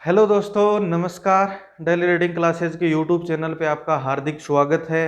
Hello दोस्तों, नमस्कार। Daily reading classes के यूट्यूब चैनल पे आपका हार्दिक स्वागत है।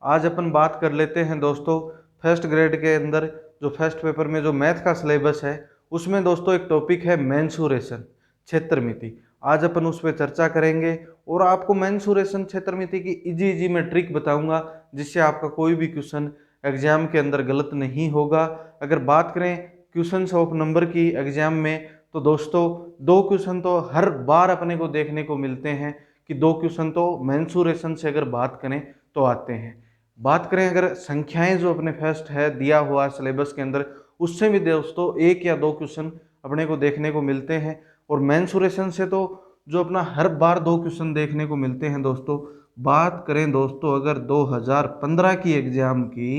आज अपन बात कर लेते हैं दोस्तों फर्स्ट ग्रेड के अंदर जो फर्स्ट पेपर में जो मैथ का सिलेबस है उसमें दोस्तों एक टॉपिक है मेंसुरेशन, क्षेत्रमिति। आज अपन उस पर चर्चा करेंगे और आपको मेंसुरेशन क्षेत्रमिति की इजी में ट्रिक बताऊंगा जिससे आपका कोई भी क्वेश्चन एग्जाम के अंदर गलत नहीं होगा। अगर बात करें क्वेश्चन ऑफ नंबर की एग्जाम में तो दोस्तों दो क्वेश्चन तो हर बार अपने को देखने को मिलते हैं कि दो क्वेश्चन तो मेंसुरेशन से अगर बात करें तो आते हैं। बात करें अगर संख्याएं जो अपने फर्स्ट है दिया हुआ सिलेबस के अंदर उससे भी दोस्तों एक या दो क्वेश्चन अपने को देखने को मिलते हैं। और मेंसुरेशन से तो जो अपना हर बार दो क्वेश्चन देखने को मिलते हैं दोस्तों। बात करें दोस्तों अगर 2015 की एग्जाम की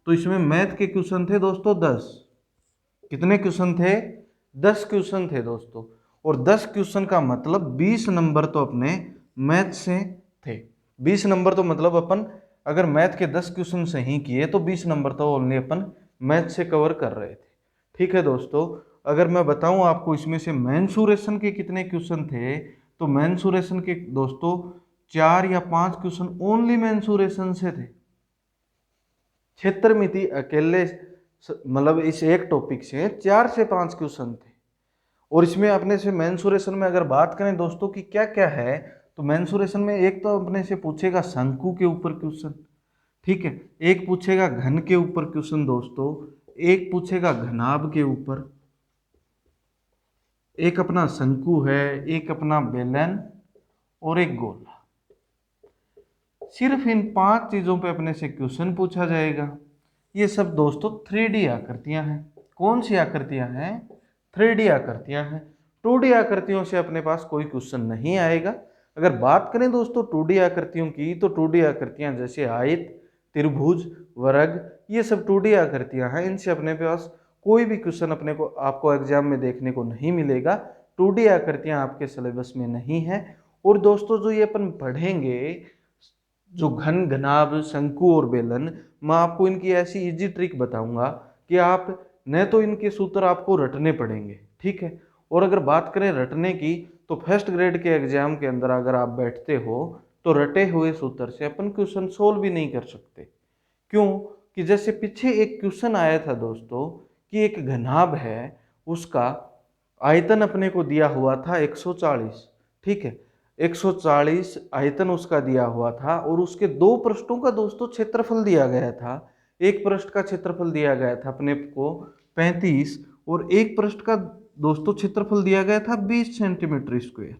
तो इसमें मैथ के क्वेश्चन थे दोस्तों 10। कितने क्वेश्चन थे? 10 क्वेश्चन थे दोस्तों। और 10 क्वेश्चन का मतलब 20 नंबर तो अपने मैथ से थे। 20 नंबर तो मतलब अपन अगर मैथ के 10 क्वेश्चन सही किए तो 20 नंबर तो ओनली अपन मैथ से कवर कर रहे थे। ठीक है दोस्तों, अगर मैं बताऊं आपको इसमें से मेंसुरेशन के कितने क्वेश्चन थे तो मेंसुरेशन के दोस्तों 4 या 5 क्वेश्चन ओनली मेंसुरेशन से थे। क्षेत्रमिति अकेले मतलब इस एक टॉपिक से 4 से 5 क्वेश्चन थे। और इसमें अपने से मेंसुरेशन में अगर बात करें दोस्तों कि क्या क्या है तो मेंसुरेशन में एक तो अपने से पूछेगा शंकु के ऊपर क्वेश्चन, ठीक है। एक पूछेगा घन के ऊपर क्वेश्चन दोस्तों, एक पूछेगा घनाभ के ऊपर, एक अपना शंकु है, एक अपना बेलन और एक गोला। सिर्फ इन 5 चीजों पे अपने से क्वेश्चन पूछा जाएगा। ये सब दोस्तों 3D आकृतियां हैं। कौन सी आकृतियां हैं? 3D आकृतियां हैं। 2D आकृतियों से अपने पास कोई क्वेश्चन नहीं आएगा। अगर बात करें दोस्तों 2D आकृतियों की तो 2D आकृतियां जैसे आयत, त्रिभुज, वर्ग, ये सब 2D आकृतियां हैं। इनसे अपने पास कोई भी क्वेश्चन अपने को आपको एग्जाम में देखने को नहीं मिलेगा। 2D आकृतियां आपके सिलेबस में नहीं है। और दोस्तों जो ये अपन पढ़ेंगे जो घन, घनाभ, शंकु और बेलन, मैं आपको इनकी ऐसी इजी ट्रिक बताऊंगा कि आप न तो इनके सूत्र आपको रटने पड़ेंगे, ठीक है। और अगर बात करें रटने की तो फर्स्ट ग्रेड के एग्जाम के अंदर अगर आप बैठते हो तो रटे हुए सूत्र से अपन क्वेश्चन सोल्व भी नहीं कर सकते। क्यों? कि जैसे पीछे एक क्वेश्चन आया था दोस्तों कि एक घनाभ है, उसका आयतन अपने को दिया हुआ था 140, ठीक है। 140 आयतन उसका दिया हुआ था और उसके दो पृष्ठों का दोस्तों क्षेत्रफल दिया गया था। एक पृष्ठ का क्षेत्रफल दिया गया था अपने को 35 और एक पृष्ठ का दोस्तों क्षेत्रफल दिया गया था 20 सेंटीमीटर स्क्वायर,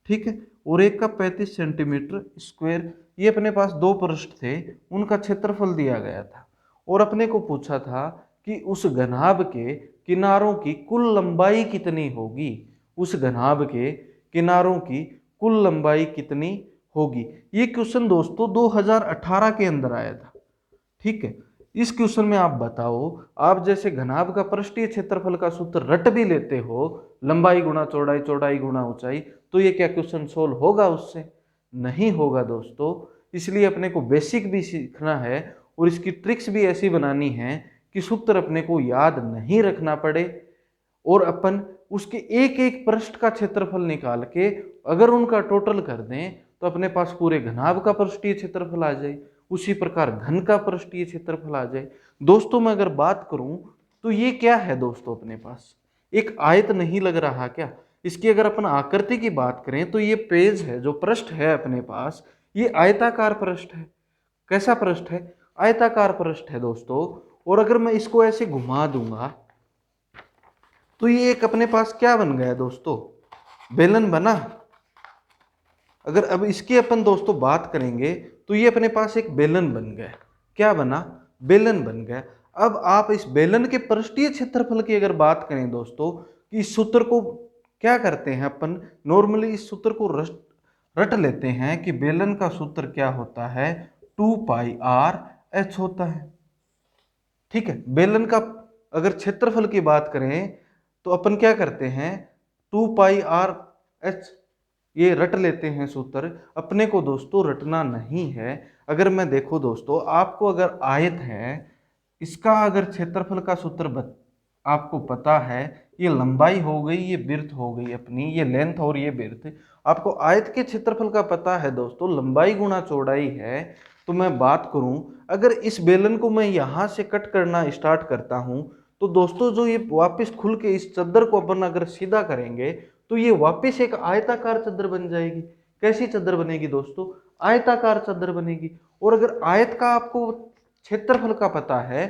ठीक है। और एक का 35 सेंटीमीटर स्क्वायर। ये अपने पास दो पृष्ठ थे, उनका क्षेत्रफल दिया गया था। और अपने को पूछा था कि उस घनाभ के किनारों की कुल लंबाई कितनी होगी। उस घनाभ के किनारों की कुल लंबाई कितनी होगी। ये क्वेश्चन दोस्तों 2018 के अंदर आया था, ठीक है। इस क्वेश्चन में आप बताओ, आप जैसे घनाभ का पृष्ठीय क्षेत्रफल का सूत्र रट भी लेते हो, लंबाई गुणा चौड़ाई, चौड़ाई गुणा ऊंचाई, तो ये क्या क्वेश्चन सोल्व होगा उससे? नहीं होगा दोस्तों। इसलिए अपने को बेसिक भी सीखना है और इसकी ट्रिक्स भी ऐसी बनानी है कि सूत्र अपने को याद नहीं रखना पड़े और अपन उसके एक एक पृष्ठ का क्षेत्रफल निकाल के अगर उनका टोटल कर दें तो अपने पास पूरे घनाभ का पृष्ठीय क्षेत्रफल आ जाए। उसी प्रकार घन का पृष्ठीय क्षेत्रफल आ जाए। दोस्तों मैं अगर बात करूं तो ये क्या है दोस्तों, अपने पास एक आयत नहीं लग रहा क्या? इसकी अगर अपन आकृति की बात करें तो ये पेज है, जो पृष्ठ है अपने पास, ये आयताकार पृष्ठ है। कैसा पृष्ठ है? आयताकार पृष्ठ है दोस्तों। और अगर मैं इसको ऐसे घुमा दूंगा तो ये एक अपने पास क्या बन गया दोस्तों? बेलन बना। अगर अब इसकी अपन दोस्तों बात करेंगे तो ये अपने पास एक बेलन बन गया। क्या बना? बेलन बन गया। अब आप इस बेलन के पृष्ठीय क्षेत्रफल की अगर बात करें दोस्तों कि इस सूत्र को क्या करते हैं अपन, नॉर्मली इस सूत्र को रट लेते हैं कि बेलन का सूत्र क्या होता है, 2πr/h होता है, ठीक है। बेलन का अगर क्षेत्रफल की बात करें तो अपन क्या करते हैं, 2πr/h ये रट लेते हैं सूत्र। अपने को दोस्तों रटना नहीं है। अगर मैं देखो दोस्तों, आपको अगर आयत है, इसका अगर क्षेत्रफल का सूत्र आपको पता है ये लंबाई हो गई, ये बिर्थ हो गई अपनी, ये लेंथ और ये बिर्थ। आपको आयत के क्षेत्रफल का पता है दोस्तों, लंबाई गुणा चौड़ाई है। तो मैं बात करूं, अगर इस बेलन को मैं यहां से कट करना स्टार्ट करता हूं, तो दोस्तों जो ये वापस खुल के इस चद्दर को अपन अगर सीधा करेंगे तो ये वापस एक आयताकार चद्दर बन जाएगी। कैसी चद्दर बनेगी दोस्तों? आयताकार चद्दर बनेगी। और अगर आयत का आपको क्षेत्रफल का पता है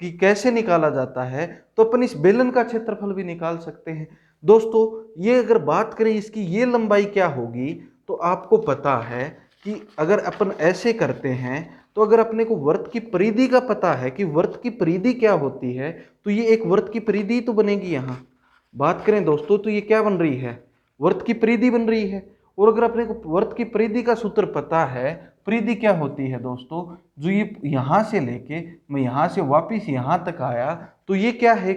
कि कैसे निकाला जाता है, तो अपन इस बेलन का क्षेत्रफल भी निकाल सकते हैं। दोस्तों ये अगर बात करें इसकी ये लंबाई क्या होगी, तो आपको पता है कि अगर अपन ऐसे करते हैं, तो अगर अपने को वृत्त की परिधि का पता है कि वृत्त की परिधि क्या होती है, तो ये एक वृत्त की परिधि तो बनेगी। यहाँ बात करें दोस्तों तो ये क्या बन रही है? वृत्त की परिधि बन रही है। और अगर अपने को वृत्त की परिधि का सूत्र पता है, परिधि क्या होती है दोस्तों, जो ये यहां से लेके मैं यहां से वापिस यहां तक आया, तो ये क्या है?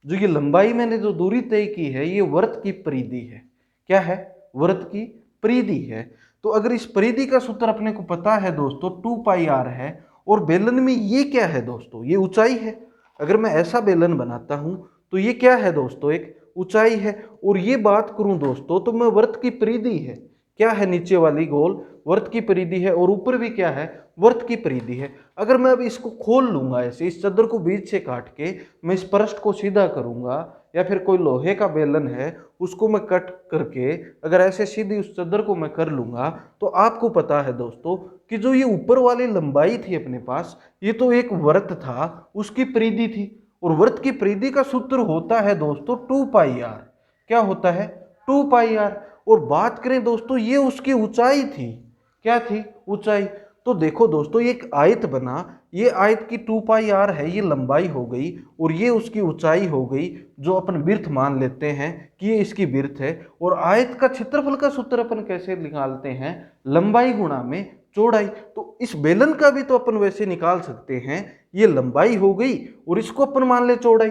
जो ये लंबाई मैंने जो दूरी तय की है, ये वृत्त की परिधि है। क्या है? वृत्त की परिधि है। तो अगर इस परिधि का सूत्र अपने को पता है दोस्तों 2πr है, और बेलन में ये क्या है दोस्तों? ये ऊंचाई है। अगर मैं ऐसा बेलन बनाता हूं तो ये क्या है दोस्तों? एक ऊंचाई है। और ये बात करूं दोस्तों तो मैं वृत्त की परिधि है, क्या है? नीचे वाली गोल वृत्त की परिधि है, और ऊपर भी क्या है? वृत्त की परिधि है। अगर मैं अब इसको खोल लूंगा ऐसे, इस चद्दर को बीच से काट के मैं इस पृष्ठ को सीधा करूंगा, या फिर कोई लोहे का बेलन है उसको मैं कट करके अगर ऐसे सीधी उस चद्दर को मैं कर लूंगा, तो आपको पता है दोस्तों कि जो ये ऊपर वाली लंबाई थी अपने पास, ये तो एक वृत्त था, उसकी परिधि थी। और वृत्त की परिधि का सूत्र होता है दोस्तों 2πr। क्या होता है? 2πr। और बात करें दोस्तों, ये उसकी ऊंचाई थी। क्या थी? ऊंचाई। तो देखो दोस्तों ये एक आयत बना, ये आयत की 2πr है, ये लंबाई हो गई, और ये उसकी ऊंचाई हो गई, जो अपन बिर्थ मान लेते हैं कि ये इसकी बिर्थ है। और आयत का क्षेत्रफल का सूत्र अपन कैसे निकालते हैं? लंबाई गुणा में चौड़ाई। तो इस बेलन का भी तो अपन वैसे निकाल सकते हैं, ये लंबाई हो गई और इसको अपन मान ले चौड़ाई।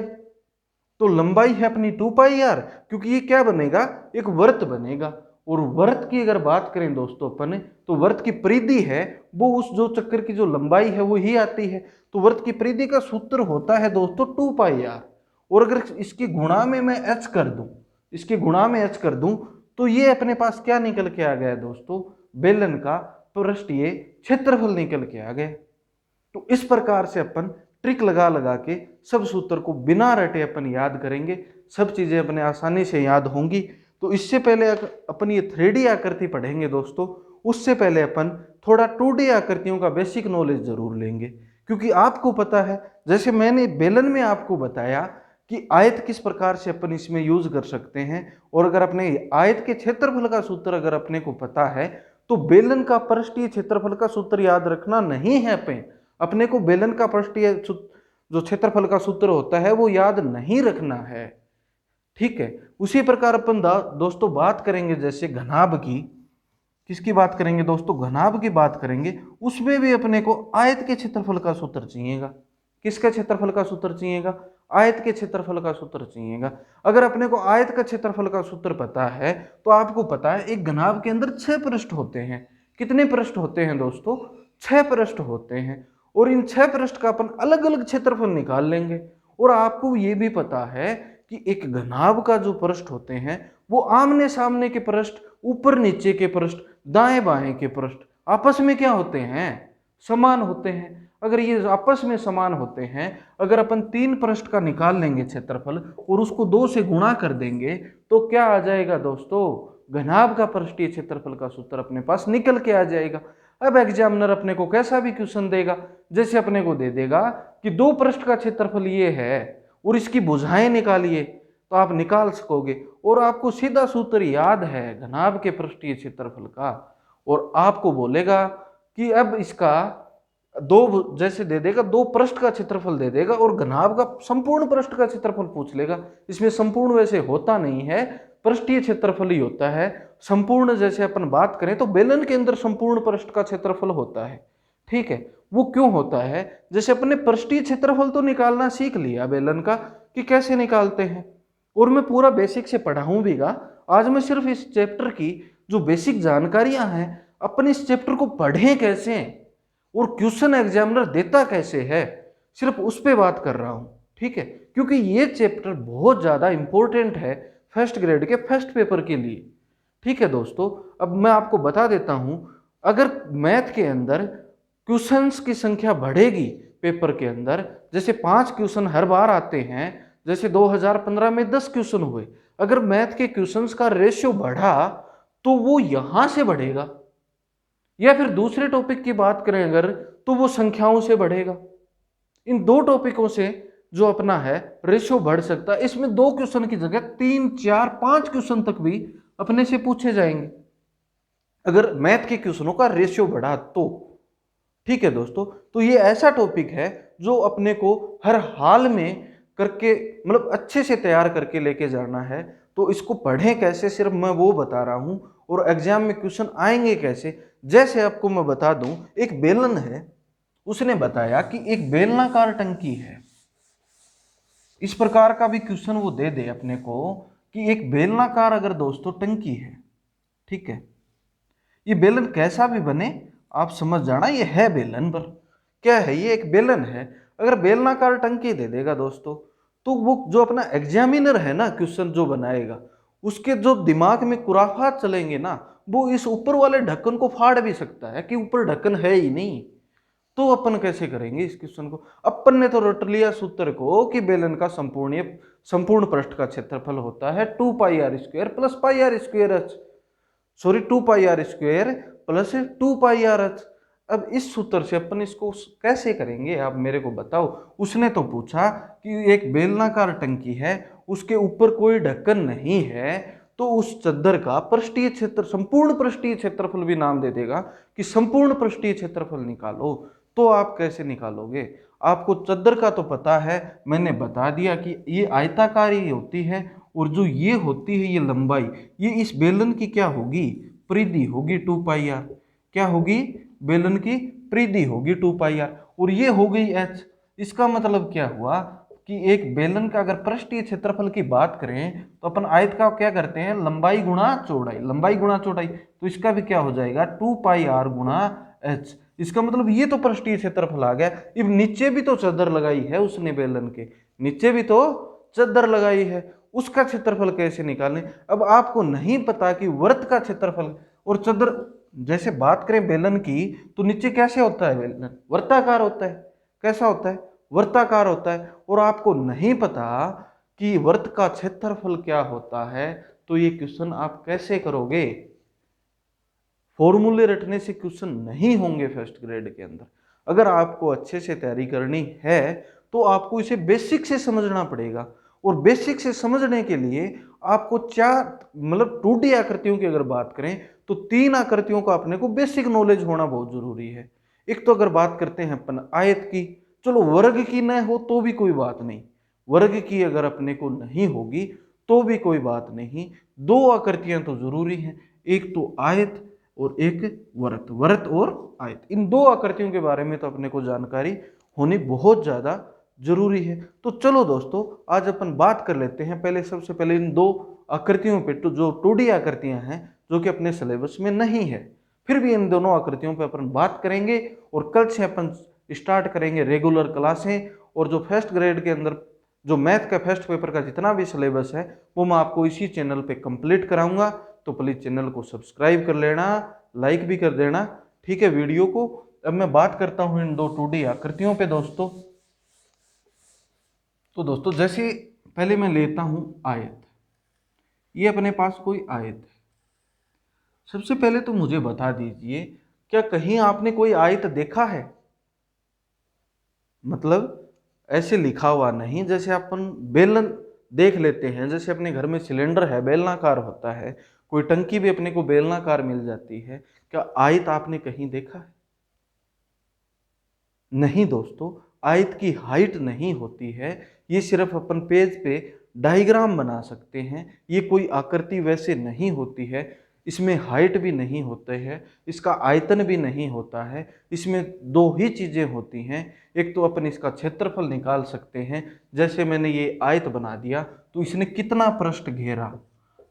तो लंबाई है अपनी 2πr, क्योंकि ये क्या बनेगा? एक वृत्त बनेगा। और वृत्त की अगर बात करें दोस्तों अपन, तो वृत्त की परिधि है वो उस जो चक्कर की जो लंबाई है वो ही आती है। तो वृत्त की परिधि का सूत्र होता है दोस्तों 2πr। और अगर इसकी गुणा में मैं h कर दूं, इसके गुणा में h कर दूं, तो ये अपने पास क्या निकल के आ गया दोस्तों? बेलन का पृष्ठीय क्षेत्रफल निकल के आ गया। तो इस प्रकार से अपन ट्रिक लगा लगा के सब सूत्र को बिना रटे अपन याद करेंगे, सब चीजें अपने आसानी से याद होंगी। तो इससे पहले अपन ये 3D आकृति पढ़ेंगे दोस्तों, उससे पहले अपन थोड़ा 2D आकृतियों का बेसिक नॉलेज जरूर लेंगे। क्योंकि आपको पता है, जैसे मैंने बेलन में आपको बताया कि आयत किस प्रकार से अपन इसमें यूज कर सकते हैं, और अगर अपने आयत के क्षेत्रफल का सूत्र अगर अपने को पता है, तो बेलन का पृष्ठीय क्षेत्रफल का सूत्र याद रखना नहीं है। अपने को बेलन का पृष्ठीय जो क्षेत्रफल का सूत्र होता है वो याद नहीं रखना है। ठीक है। उसी प्रकार अपन दोस्तों बात करेंगे जैसे घनाभ की। किसकी बात करेंगे दोस्तों? घनाभ की बात करेंगे। उसमें भी अपने को आयत के क्षेत्रफल का सूत्र चाहिएगा। किसका क्षेत्रफल का सूत्र चाहिएगा? आयत के क्षेत्रफल का सूत्र चाहिएगा। अगर अपने को आयत का क्षेत्रफल का सूत्र पता है, तो आपको पता है एक घनाभ के अंदर 6 पृष्ठ होते हैं। कितने पृष्ठ होते हैं दोस्तों? 6 पृष्ठ होते हैं। और इन 6 पृष्ठ का अपन अलग अलग क्षेत्रफल निकाल लेंगे। और आपको ये भी पता है कि एक घनाभ का जो पृष्ठ होते हैं वो आमने सामने के पृष्ठ, ऊपर नीचे के पृष्ठ, दाएं बाएं के पृष्ठ आपस में क्या होते हैं? समान होते हैं। अगर ये आपस में समान होते हैं, अगर अपन 3 पृष्ठ का निकाल लेंगे क्षेत्रफल और उसको 2 से गुणा कर देंगे, तो क्या आ जाएगा दोस्तों? घनाभ का पृष्ठीय क्षेत्रफल का सूत्र अपने पास निकल के आ जाएगा। अब एग्जामिनर अपने को कैसा भी क्वेश्चन देगा, जैसे अपने को दे देगा कि 2 पृष्ठ का क्षेत्रफल ये है और इसकी भुजाएं निकालिए, तो आप निकाल सकोगे। और आपको सीधा सूत्र याद है घनाभ के पृष्ठीय क्षेत्रफल का, और आपको बोलेगा कि अब इसका 2 जैसे दे देगा, 2 पृष्ठ का क्षेत्रफल दे देगा और घनाभ का संपूर्ण पृष्ठ का क्षेत्रफल पूछ लेगा। इसमें संपूर्ण वैसे होता नहीं है, पृष्ठीय क्षेत्रफल ही होता है। संपूर्ण जैसे अपन बात करें तो बेलन के अंदर संपूर्ण पृष्ठ का क्षेत्रफल होता है। ठीक है। वो क्यों होता है? जैसे अपने पृष्ठीय क्षेत्रफल तो निकालना सीख लिया बेलन का कि कैसे निकालते हैं, और मैं पूरा बेसिक से पढ़ाऊं भीगा। आज मैं सिर्फ इस चैप्टर की जो बेसिक जानकारियां हैं, अपन इस चैप्टर को पढ़ें कैसे और क्वेश्चन एग्जामिनर देता कैसे है, सिर्फ उस पर बात कर रहा हूं। ठीक है, क्योंकि ये चैप्टर बहुत ज़्यादा इंपॉर्टेंट है फर्स्ट ग्रेड के फर्स्ट पेपर के लिए। ठीक है दोस्तों, अब मैं आपको बता देता हूं, अगर मैथ के अंदर क्वेश्चंस की संख्या बढ़ेगी पेपर के अंदर, जैसे 5 क्वेश्चन हर बार आते हैं, जैसे 2015 में 10 क्वेश्चन हुए, अगर मैथ के क्वेश्चंस का रेशियो बढ़ा तो वो यहां से बढ़ेगा, या फिर दूसरे टॉपिक की बात करें अगर, तो वो संख्याओं से बढ़ेगा। इन दो टॉपिकों से जो अपना है रेशियो बढ़ सकता है। इसमें 2 क्वेश्चन की जगह 3, 4, 5 क्वेश्चन तक भी अपने से पूछे जाएंगे अगर मैथ के क्वेश्चनों का रेशियो बढ़ा तो। ठीक है दोस्तों, तो ये ऐसा टॉपिक है जो अपने को हर हाल में करके, मतलब अच्छे से तैयार करके लेके जाना है। तो इसको पढ़ें कैसे, सिर्फ मैं वो बता रहा हूं, और एग्जाम में क्वेश्चन आएंगे कैसे। जैसे आपको मैं बता दूं, एक बेलन है, उसने बताया कि एक बेलनाकार टंकी है। इस प्रकार का भी क्वेश्चन वो दे दे अपने को कि एक बेलनाकार अगर दोस्तों टंकी है, ठीक है, ये बेलन कैसा भी बने आप समझ जाना, ये है बेलन, पर क्या है, ये एक बेलन है। अगर बेलनाकार टंकी दे देगा दोस्तों, तो वो जो अपना एग्जामिनर है ना, क्वेश्चन जो बनाएगा, उसके जो दिमाग में खुराफात चलेंगे ना, वो इस ऊपर वाले ढक्कन को फाड़ भी सकता है कि ऊपर ढक्कन है ही नहीं। तो अपन कैसे करेंगे इस क्वेश्चन को। अपन ने तो रट लिया सूत्र को कि बेलन का संपूर्ण पृष्ठ का क्षेत्रफल होता है 2πr² plus πr²h, sorry 2πr² plus 2πrh। अब इस सूत्र से अपन इसको कैसे करेंगे, आप मेरे को बताओ। उसने तो पूछा कि एक बेलनाकार टंकी है, उसके ऊपर कोई ढक्कन नहीं है, तो उस चद्दर का पृष्ठीय क्षेत्र, संपूर्ण पृष्ठीय क्षेत्रफल भी नाम दे देगा कि संपूर्ण पृष्ठीय क्षेत्रफल निकालो। तो आप कैसे निकालोगे, आपको चद्दर का तो पता है, मैंने बता दिया कि ये आयताकार ही होती है, और जो ये होती है ये लंबाई, ये इस बेलन की क्या होगी, परिधि होगी 2πr। क्या होगी, बेलन की परिधि होगी 2πr, और ये हो गई h। इसका मतलब क्या हुआ कि एक बेलन का अगर पृष्ठीय क्षेत्रफल की बात करें तो अपन आयत का क्या करते हैं, लंबाई गुणा चौड़ाई, लंबाई गुणा चौड़ाई, तो इसका भी क्या हो जाएगा 2πr गुणा h। इसका मतलब ये तो पृष्ठीय क्षेत्रफल आ गया। अब नीचे भी तो चद्दर लगाई है उसने, बेलन के नीचे भी तो चद्दर लगाई है, उसका क्षेत्रफल कैसे निकालें। अब आपको नहीं पता कि वृत्त का क्षेत्रफल और चद्दर, जैसे बात करें बेलन की, तो नीचे कैसे होता है बेलन, वर्ताकार होता है। कैसा होता है, वर्ताकार होता है। और आपको नहीं पता कि वृत्त का क्षेत्रफल क्या होता है, तो ये क्वेश्चन आप कैसे करोगे। फॉर्मूले रटने से क्वेश्चन नहीं होंगे फर्स्ट ग्रेड के अंदर। अगर आपको अच्छे से तैयारी करनी है तो आपको इसे बेसिक से समझना पड़ेगा, और बेसिक से समझने के लिए आपको मतलब 2D आकृतियों की अगर बात करें तो 3 आकृतियों का अपने को बेसिक नॉलेज होना बहुत जरूरी है। एक तो अगर बात करते हैं अपन आयत की, चलो वर्ग की न हो तो भी कोई बात नहीं, वर्ग की अगर अपने को नहीं होगी तो भी कोई बात नहीं, 2 आकृतियां तो जरूरी हैं, एक तो आयत और एक वृत्त, वृत्त और आयत। इन 2 आकृतियों के बारे में तो अपने को जानकारी होनी बहुत ज्यादा जरूरी है। तो चलो दोस्तों, आज अपन बात कर लेते हैं पहले, सबसे पहले इन 2 आकृतियों पे, तो जो 2D आकृतियां हैं जो कि अपने सिलेबस में नहीं है, फिर भी इन दोनों आकृतियों पे अपन बात करेंगे। और कल से अपन स्टार्ट करेंगे रेगुलर क्लासें, और जो फर्स्ट ग्रेड के अंदर जो मैथ का फर्स्ट पेपर का जितना भी सिलेबस है वो मैं आपको इसी चैनल पे कंप्लीट कराऊंगा। तो प्लीज चैनल को सब्सक्राइब कर लेना, लाइक भी कर देना, ठीक है, वीडियो को। अब मैं बात करता हूं इन 2 2D आकृतियों पे दोस्तों। तो दोस्तों जैसे पहले मैं लेता हूं आयत, ये अपने पास कोई आयत है। सबसे पहले तो मुझे बता दीजिए, क्या कहीं आपने कोई आयत देखा है, मतलब ऐसे लिखा हुआ नहीं, जैसे अपन बेलन देख लेते हैं, जैसे अपने घर में सिलेंडर है बेलनाकार होता है, कोई टंकी भी अपने को बेलनाकार मिल जाती है, क्या आयत आपने कहीं देखा है? नहीं दोस्तों, आयत की हाइट नहीं होती है, ये सिर्फ अपन पेज पे डायग्राम बना सकते हैं, ये कोई आकृति वैसे नहीं होती है, इसमें हाइट भी नहीं होते हैं, इसका आयतन भी नहीं होता है। इसमें 2 ही चीज़ें होती हैं, एक तो अपन इसका क्षेत्रफल निकाल सकते हैं, जैसे मैंने ये आयत बना दिया तो इसने कितना पृष्ठ घेरा,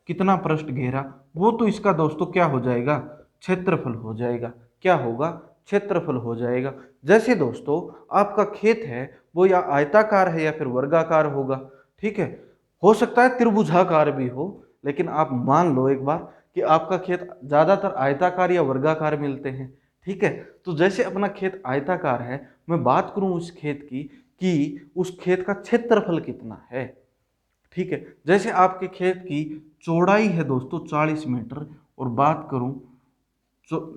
कितना पृष्ठ घेरा, वो तो इसका दोस्तों क्या हो जाएगा, क्षेत्रफल हो जाएगा। क्या होगा, क्षेत्रफल हो जाएगा। जैसे दोस्तों आपका खेत है वो या आयताकार है या फिर वर्गाकार होगा, ठीक है, हो सकता है त्रिभुजाकार भी हो, लेकिन आप मान लो एक बार कि आपका खेत ज्यादातर आयताकार या वर्गाकार मिलते हैं, ठीक है। तो जैसे अपना खेत आयताकार है, मैं बात करूं उस खेत की कि उस खेत का क्षेत्रफल कितना है, ठीक है। जैसे आपके खेत की चौड़ाई है दोस्तों 40 मीटर, और बात करूं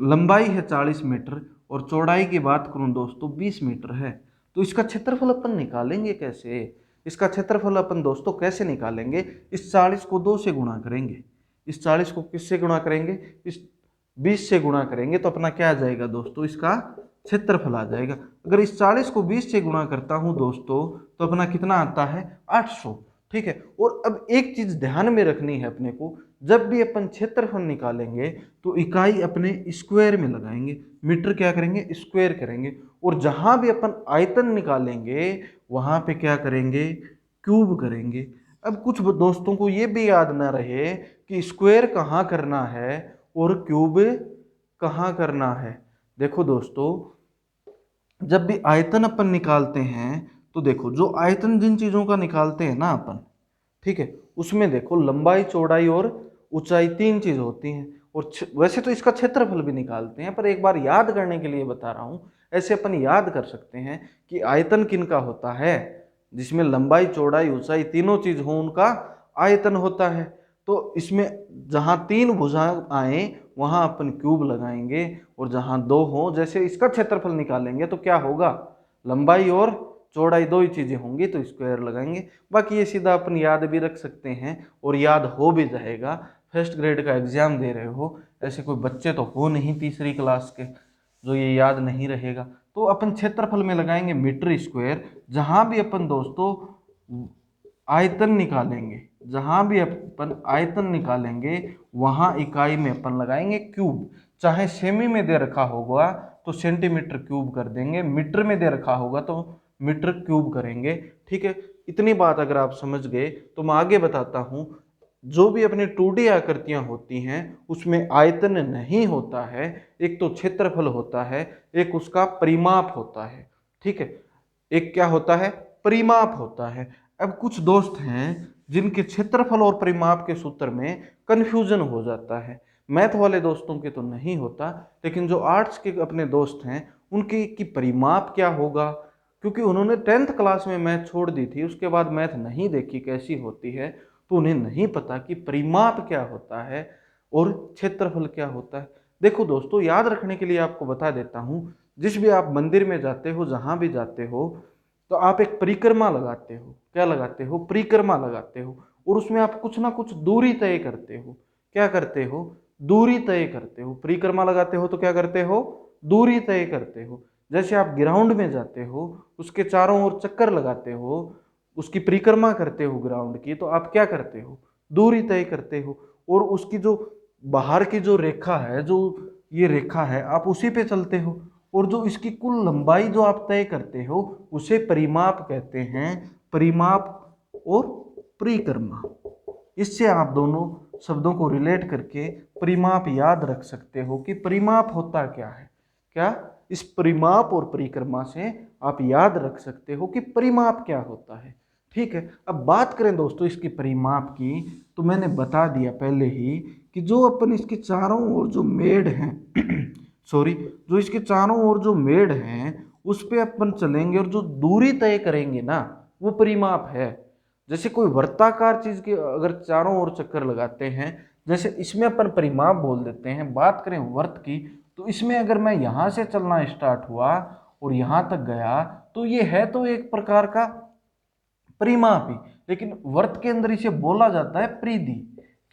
लंबाई है 40 मीटर, और चौड़ाई की बात करूं दोस्तों 20 मीटर है, तो इसका क्षेत्रफल अपन निकालेंगे कैसे? इसका क्षेत्रफल अपन दोस्तों कैसे निकालेंगे? इस 40 को 2 से गुणा करेंगे। इस 40 को किससे गुणा करेंगे? इस 20 से गुणा करेंगे, तो अपना क्या आ जाएगा दोस्तों? इसका क्षेत्रफल आ जाएगा। अगर इस 40 को 20 से गुणा करता हूं दोस्तों, तो अपना कितना आता है? 800, ठीक है। और अब एक चीज ध्यान में रखनी है अपने को, जब भी अपन क्षेत्रफल निकालेंगे तो इकाई अपने स्क्वायर में लगाएंगे, मीटर क्या करेंगे? स्क्वायर करेंगे। और जहां भी अपन आयतन निकालेंगे वहां पे क्या करेंगे? क्यूब करेंगे। अब कुछ दोस्तों को ये भी याद ना रहे कि स्क्वायर कहाँ करना है और क्यूब कहाँ करना है। देखो दोस्तों, जब भी आयतन अपन निकालते हैं तो देखो, जो आयतन जिन चीजों का निकालते हैं ना अपन, ठीक है, उसमें देखो लंबाई, चौड़ाई और ऊंचाई 3 चीज होती हैं। और वैसे तो इसका क्षेत्रफल भी निकालते हैं, पर एक बार याद करने के लिए बता रहा हूं। ऐसे अपन याद कर सकते हैं कि आयतन किनका होता है? जिसमें लंबाई, चौड़ाई, ऊंचाई तीनों चीज हो, उनका आयतन होता है। तो इसमें जहां 3 भुजाएं आए वहां अपन क्यूब लगाएंगे, और जहां 2 हो, जैसे इसका क्षेत्रफल निकालेंगे तो क्या होगा? लंबाई और चौड़ाई 2 ही चीजें होंगी, तो स्क्वायर लगाएंगे। बाकी ये सीधा अपन याद भी रख सकते हैं और याद हो भी जाएगा। फर्स्ट ग्रेड का एग्जाम दे रहे हो, ऐसे कोई बच्चे तो हो नहीं तीसरी क्लास के जो ये याद नहीं रहेगा। तो अपन क्षेत्रफल में लगाएंगे मीटर स्क्वायर। जहां भी अपन दोस्तों आयतन निकालेंगे, जहां भी अपन आयतन निकालेंगे वहां इकाई में अपन लगाएंगे क्यूब। चाहे सेमी में दे रखा होगा तो सेंटीमीटर क्यूब कर देंगे, मीटर में दे रखा होगा तो मीटर क्यूब करेंगे, ठीक है। इतनी बात अगर आप समझ गए तो मैं आगे बताता हूं। जो भी अपनी 2D आकृतियां होती हैं उसमें आयतन नहीं होता है, एक तो क्षेत्रफल होता है, एक उसका परिमाप होता है, ठीक है। एक क्या होता है? परिमाप होता है। अब कुछ दोस्त हैं जिनके क्षेत्रफल और परिमाप के सूत्र में कंफ्यूजन हो जाता है। मैथ वाले दोस्तों के तो नहीं होता, लेकिन जो आर्ट्स के अपने दोस्त हैं उनकी कि परिमाप क्या होगा, क्योंकि उन्होंने 10th क्लास में मैथ छोड़ दी थी, उसके बाद मैथ नहीं देखी कैसी होती है, तो उन्हें नहीं पता कि परिमाप क्या होता है और क्षेत्रफल क्या होता है। देखो दोस्तों, याद रखने के लिए आपको बता देता हूं। जिस भी आप मंदिर में जाते हो, जहां भी जाते हो, तो आप एक परिक्रमा लगाते हो। क्या लगाते हो? परिक्रमा लगाते हो। और उसमें आप कुछ ना कुछ दूरी तय करते हो। क्या करते हो? दूरी तय करते हो। परिक्रमा लगाते हो तो क्या करते हो? दूरी तय करते हो। जैसे आप ग्राउंड में जाते हो, उसके चारों ओर चक्कर लगाते हो, उसकी परिक्रमा करते हो ग्राउंड की, तो आप क्या करते हो? दूरी तय करते हो। और उसकी जो बाहर की जो रेखा है, जो ये रेखा है, आप उसी पे चलते हो। और जो इसकी कुल लंबाई जो आप तय करते हो उसे परिमाप कहते हैं। परिमाप और परिक्रमा, इससे आप दोनों शब्दों को रिलेट करके परिमाप याद रख सकते हो कि परिमाप होता क्या है। क्या? इस परिमाप और परिक्रमा से आप याद रख सकते हो कि परिमाप क्या होता है, ठीक है। अब बात करें दोस्तों इसकी परिमाप की, तो मैंने बता दिया पहले ही कि जो अपन इसके चारों ओर जो मेड़ हैं सॉरी, जो इसके चारों ओर जो मेड़ हैं उस पे अपन चलेंगे और जो दूरी तय करेंगे ना, वो परिमाप है। जैसे कोई वर्ताकार चीज के अगर चारों ओर चक्कर लगाते हैं, जैसे इसमें अपन परिमाप बोल देते हैं। बात करें वर्त की, तो इसमें अगर मैं यहां से चलना स्टार्ट हुआ और यहां तक गया, तो ये है तो एक प्रकार का परिमाप ही, लेकिन वर्त के अंदर इसे बोला जाता है परिधि।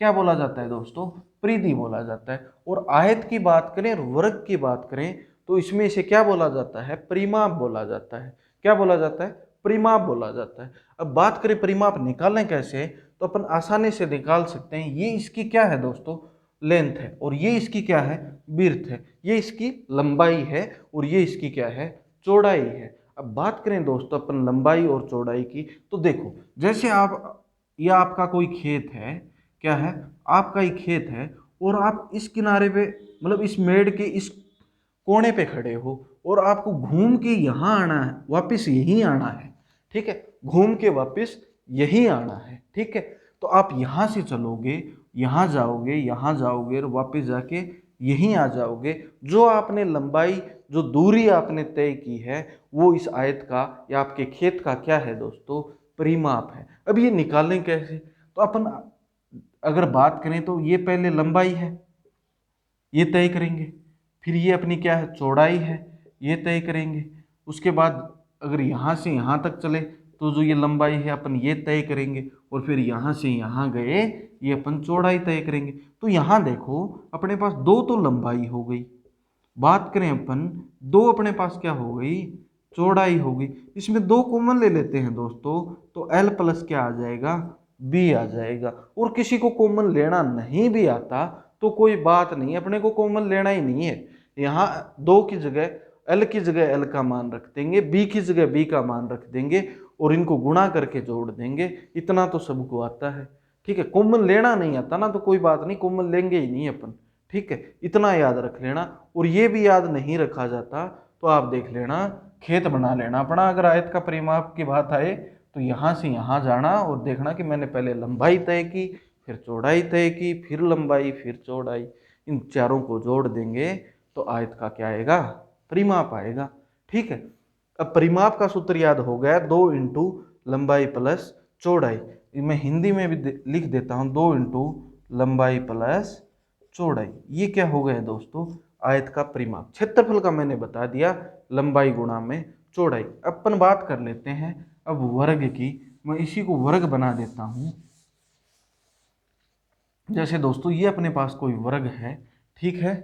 क्या बोला जाता है दोस्तों? परिधि बोला जाता है। और आयत की बात करें और वर्ग की बात करें तो इसमें इसे क्या बोला जाता है? परिमाप बोला जाता है। क्या बोला जाता है? परिमाप बोला जाता है। अब बात करें परिमाप निकालें कैसे, तो अपन आसानी से निकाल सकते हैं। ये इसकी क्या है दोस्तों? लेंथ है, और ये इसकी क्या है? विड्थ है। ये इसकी लंबाई है और ये इसकी क्या है? चौड़ाई है। अब बात करें दोस्तों अपन लंबाई और चौड़ाई की, तो देखो, जैसे आप, ये आपका कोई खेत है, क्या है? आपका ही खेत है, और आप इस किनारे पे, मतलब इस मेड़ के इस कोने पे खड़े हो और आपको घूम के यहाँ आना है, वापस यहीं आना है, ठीक है, घूम के वापस यहीं आना है, ठीक है। तो आप यहाँ से चलोगे, यहाँ जाओगे और वापस जाके यहीं आ जाओगे। जो आपने लंबाई, जो दूरी आपने तय की है वो इस आयत का या आपके खेत का क्या है दोस्तों, परिमाप है। अब ये निकालें कैसे, तो अपन अगर बात करें तो ये पहले लंबाई है, ये तय करेंगे, फिर ये अपनी क्या है, चौड़ाई है, ये तय करेंगे। उसके बाद अगर यहाँ से यहाँ तक चले तो जो ये लंबाई है अपन ये तय करेंगे, और फिर यहाँ से यहाँ गए ये अपन चौड़ाई तय करेंगे। तो यहाँ देखो अपने पास दो तो लंबाई हो गई, बात करें अपन दो अपने पास क्या हो गई, चौड़ाई हो गई। इसमें दो कॉमन ले लेते हैं दोस्तों, तो L प्लस क्या आ जाएगा, B आ जाएगा। और किसी को कॉमन लेना नहीं भी आता तो कोई बात नहीं, अपने को कॉमन लेना ही नहीं है। यहाँ दो की जगह L की जगह L का मान रख देंगे, B की जगह B का मान रख देंगे और इनको गुणा करके जोड़ देंगे। इतना तो सबको आता है, ठीक है। कॉमन लेना नहीं आता ना तो कोई बात नहीं, कॉमन लेंगे ही नहीं अपन, ठीक है। इतना याद रख लेना। और ये भी याद नहीं रखा जाता तो आप देख लेना, खेत बना लेना अपना। अगर आयत का परिमाप की बात आए तो यहाँ से यहाँ जाना और देखना कि मैंने पहले लंबाई तय की, फिर चौड़ाई तय की, फिर लंबाई, फिर चौड़ाई, इन चारों को जोड़ देंगे तो आयत का क्या आएगा, परिमाप आएगा, ठीक है। अब परिमाप का सूत्र याद हो गया, 2 इंटू लंबाई प्लस चौड़ाई। मैं हिंदी में भी लिख देता हूँ, 2 इंटू लंबाई प्लस चौड़ाई। ये क्या हो गया दोस्तों, आयत का परिमाप। क्षेत्रफल का मैंने बता दिया, लंबाई गुणा में चौड़ाई। अपन बात कर लेते हैं अब वर्ग की। मैं इसी को वर्ग बना देता हूं। जैसे दोस्तों ये अपने पास कोई वर्ग है, ठीक है।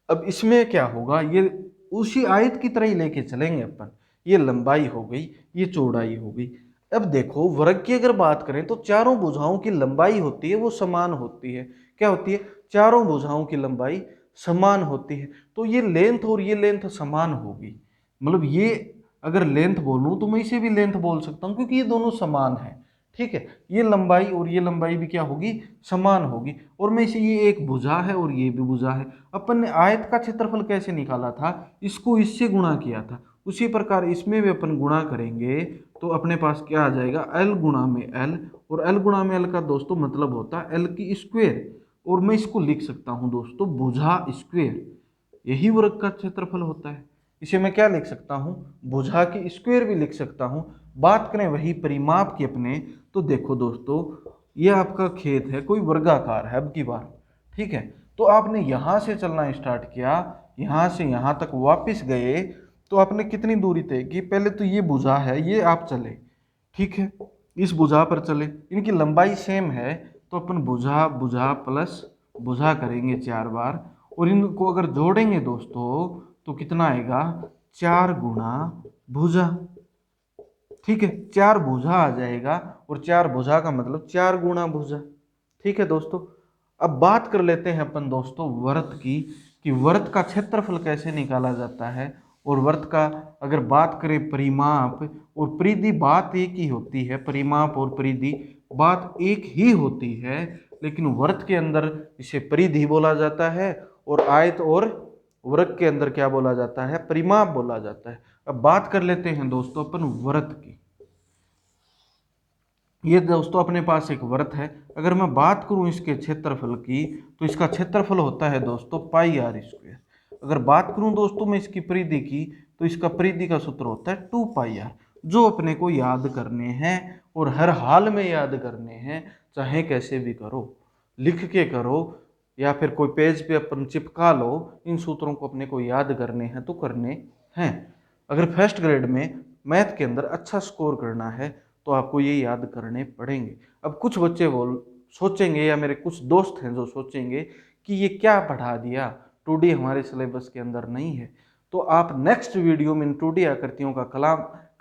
अब इसमें क्या होगा, ये उसी आयत की तरह ही लेके चलेंगे अपन। ये लंबाई हो गई, ये चौड़ाई हो गई। अब देखो वर्ग की अगर बात करें तो चारों भुजाओं की लंबाई होती है वो समान होती है। क्या होती है, चारों भुजाओं की लंबाई समान होती है। तो ये लेंथ और ये लेंथ समान होगी। मतलब ये अगर लेंथ बोलूं तो मैं इसे भी लेंथ बोल सकता हूं क्योंकि ये दोनों समान है, ठीक है। ये लंबाई और ये लंबाई भी क्या होगी, समान होगी। और मैं इसे, ये एक भुजा है और ये भी भुजा है। अपन ने आयत का क्षेत्रफल कैसे निकाला था, इसको इससे गुणा किया था। उसी प्रकार इसमें भी अपन गुणा करेंगे तो अपने पास क्या आ जाएगा, L गुणा में L। और L गुणा में L का दोस्तों मतलब होता है L की स्क्वायर। और मैं इसको लिख सकता हूं दोस्तों भुजा स्क्वायर, यही वर्ग का क्षेत्रफल होता है। इसे मैं क्या लिख सकता हूं, भुजा की स्क्वायर भी लिख सकता हूं। बात करें वही परिमाप की अपने, तो देखो दोस्तों ये आपका खेत है, कोई वर्गाकार है अब की बार, ठीक है। तो आपने यहाँ से चलना स्टार्ट किया, यहाँ से यहाँ तक वापस गए तो आपने कितनी दूरी तय की, पहले तो ये भुजा है, ये आप चले, ठीक है, इस भुजा पर चले, इनकी लंबाई सेम है तो अपन भुजा भुजा प्लस भुजा करेंगे 4 बार। और इनको अगर जोड़ेंगे दोस्तों तो कितना आएगा, 4 गुणा भुजा, ठीक है। 4 भुजा आ जाएगा और 4 भुजा का मतलब 4 गुणा भुजा, ठीक है दोस्तों। अब बात कर लेते हैं अपन दोस्तों वृत्त की, कि वृत्त का क्षेत्रफल कैसे निकाला जाता है। और वृत्त का अगर बात करें परिमाप और परिधि, बात एक ही होती है, परिमाप और परिधि बात एक ही होती है। लेकिन वृत्त के अंदर इसे परिधि बोला जाता है और आयत और वृत्त के अंदर क्या बोला जाता है, परिमाप बोला जाता है। अब बात कर लेते हैं दोस्तों अपन वृत्त की। ये दोस्तों अपने पास एक वृत्त है। अगर मैं बात करूं इसके क्षेत्रफल की तो इसका क्षेत्रफल होता है दोस्तों पाई आर स्क्वायर। अगर बात करूं दोस्तों मैं इसकी परिधि की तो इसका परिधि का सूत्र होता है 2 पाई आर, जो अपने को याद करने हैं और हर हाल में याद करने हैं, चाहे कैसे भी करो, लिख के करो या फिर कोई पेज पे अपन चिपका लो। इन सूत्रों को अपने को याद करने हैं तो करने हैं। अगर फर्स्ट ग्रेड में मैथ के अंदर अच्छा स्कोर करना है तो आपको ये याद करने पड़ेंगे। अब कुछ बच्चे सोचेंगे या मेरे कुछ दोस्त हैं जो सोचेंगे कि ये क्या पढ़ा दिया, 2D हमारे सिलेबस के अंदर नहीं है। तो आप नेक्स्ट वीडियो में इन 2D आकृतियों का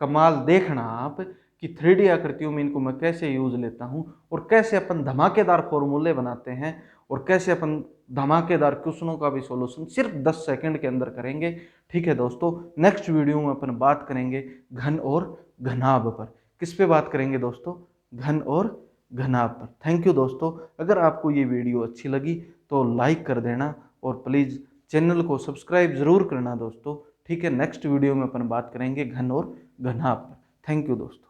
कमाल देखना आप, कि 3D आकृतियों में इनको मैं कैसे यूज लेता हूँ और कैसे अपन धमाकेदार फॉर्मूले बनाते हैं और कैसे अपन धमाकेदार क्वेश्चनों का भी सॉल्यूशन सिर्फ 10 सेकंड के अंदर करेंगे, ठीक है दोस्तों। नेक्स्ट वीडियो में अपन बात करेंगे घन और घनाभ पर। किस पे बात करेंगे दोस्तों, घन और घनाभ पर। थैंक यू दोस्तों। अगर आपको ये वीडियो अच्छी लगी तो लाइक कर देना और प्लीज़ चैनल को सब्सक्राइब जरूर करना दोस्तों। ठीक है, नेक्स्ट वीडियो में अपन बात करेंगे घन और घना पर। थैंक यू दोस्तों।